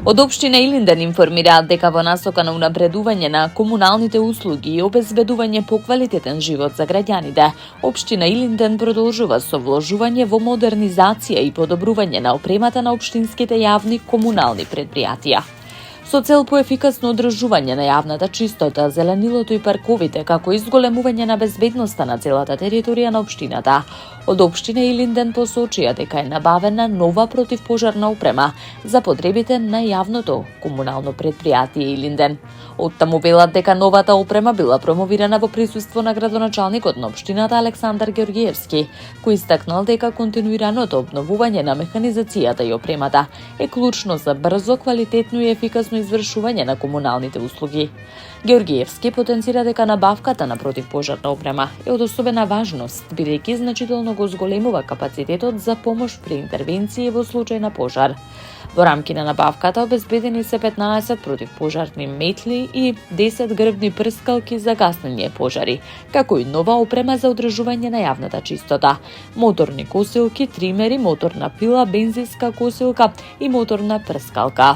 Од општина Илинден информираат дека во насока на унапредување на комуналните услуги и обезбедување поквалитетен живот за граѓаните, општина Илинден продолжува со вложување во модернизација и подобрување на опремата на општинските јавни комунални предпријатија. Со цел поефикасно одржување на јавната чистота, зеленилото и парковите, како и зголемување на безбедноста на целата територија на општината, од општина Илинден посочија дека е набавена нова противпожарна опрема за потребите на јавното комунално предпријатие Илинден. Оттаму велат дека новата опрема била промовирана во присуство на градоначалникот на општината Александар Георгиевски, кој истакнал дека континуираното обновување на механизацијата и опремата е клучно за брзо, квалитетно и ефикасно извршување на комуналните услуги. Георгиевски потенцира дека набавката на противпожарна опрема е од особена важност, бидејќи значително го зголемува капацитетот за помош при интервенции во случај на пожар. Во рамки на набавката обезбедени се 15 противпожарни метли и 10 грбни прскалки за гаснење пожари, како и нова опрема за одржување на јавната чистота, моторни косилки, тримери, моторна пила, бензинска косилка и моторна прскалка.